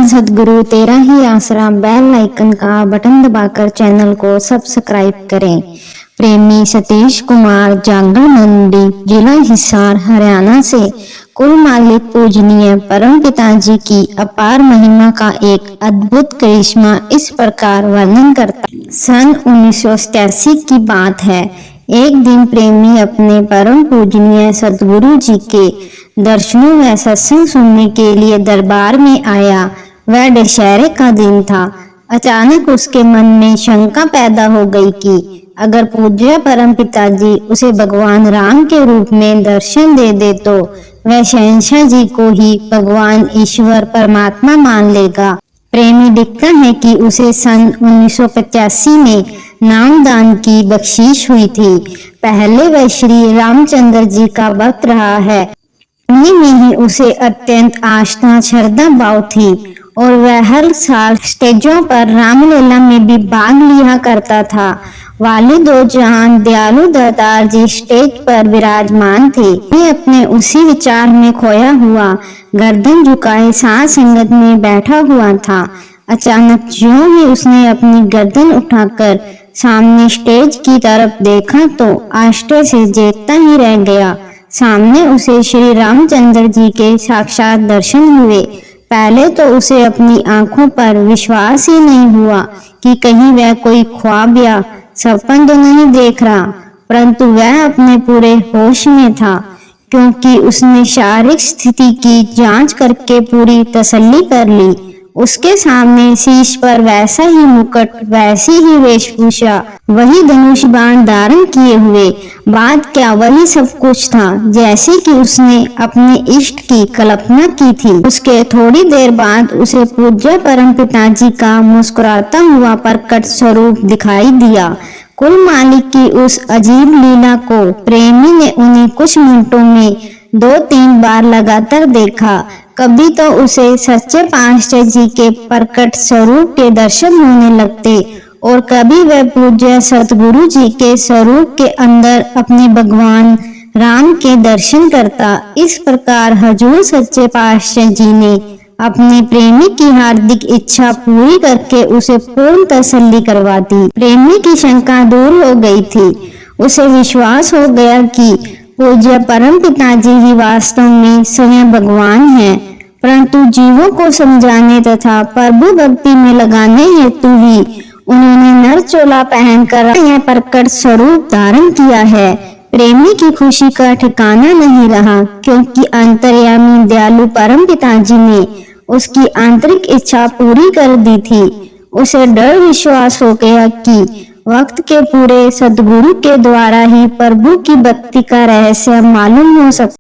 सद्गुरु तेरा ही आसरा bell icon का बटन दबाकर चैनल को सब्सक्राइब करें। प्रेमी सतीश कुमार जांगल मंडी जिला हिसार हरियाणा से कुल मालिक पूजनीय परम पिताजी की अपार महिमा का एक अद्भुत करिश्मा इस प्रकार वर्णन करता। सन 1987 की बात है। एक दिन प्रेमी अपने परम पूजनीय सद्गुरु जी के दर्शनों व सत्संग सुनने के लिए दरबार में आया। वह दशहरे का दिन था। अचानक उसके मन में शंका पैदा हो गई कि अगर पूज्य परम पिताजी उसे भगवान राम के रूप में दर्शन दे दे तो वह शहंशाह जी को ही भगवान ईश्वर परमात्मा मान लेगा। प्रेमी लिखता है कि उसे सन 1985 में नामदान की बख्शीश हुई थी। पहले वह श्री रामचंद्र जी का भक्त रहा है। उन्हीं में ही उसे अत्यंत आस्था श्रद्धा भाव थी और वह हर साल स्टेजों पर रामलीला में भी भाग लिया करता था। वाले दो जहान दयालु दातार जी स्टेज पर विराजमान थे। मैं अपने उसी विचार में खोया हुआ गर्दन झुकाए साथ संगत में बैठा हुआ था। अचानक ज्यों ही उसने अपनी गर्दन उठाकर सामने स्टेज की तरफ देखा तो आश्चर्य से देखता ही रह गया। सामने उसे श्री रामचंद्र जी के साक्षात दर्शन हुए। पहले तो उसे अपनी आंखों पर विश्वास ही नहीं हुआ कि कहीं वह कोई ख्वाब या सपन तो नहीं देख रहा, परंतु वह अपने पूरे होश में था, क्योंकि उसने शारीरिक स्थिति की जांच करके पूरी तसल्ली कर ली। उसके सामने शीश पर वैसा ही मुकुट, वैसी ही वेशभूषा, वही धनुष बाण धारण किए हुए, बात क्या वही सब कुछ था जैसे कि उसने अपने इष्ट की कल्पना की थी। उसके थोड़ी देर बाद उसे पूज्य परम पिताजी का मुस्कुराता हुआ प्रकट स्वरूप दिखाई दिया। कुल मालिक की उस अजीब लीला को प्रेमी ने उन्हीं कुछ मिनटों में 2-3 बार लगातार देखा। कभी तो उसे सच्चे पातशाह जी के प्रकट स्वरूप के दर्शन होने लगते और कभी वह पूज्य सतगुरु जी के स्वरूप के अंदर अपने भगवान राम के दर्शन करता। इस प्रकार हजूर सच्चे पातशाह जी ने अपने प्रेमी की हार्दिक इच्छा पूरी करके उसे पूर्ण तसल्ली करवा दी। प्रेमी की शंका दूर हो गई थी। उसे विश्वास हो गया कि पूज्य परम पिताजी ही वास्तव में स्वयं भगवान हैं, परंतु जीवों को समझाने तथा प्रभु भक्ति में लगाने हेतु ही उन्होंने नर चोला पहनकर यह प्रकट स्वरूप धारण किया है। प्रेमी की खुशी का ठिकाना नहीं रहा, क्योंकि अंतर्यामी दयालु परम पिताजी ने उसकी आंतरिक इच्छा पूरी कर दी थी। उसे दृढ़ विश्वास हो गया कि वक्त के पूरे सद्गुरु के द्वारा ही प्रभु की भक्ति का रहस्य मालूम हो सकता।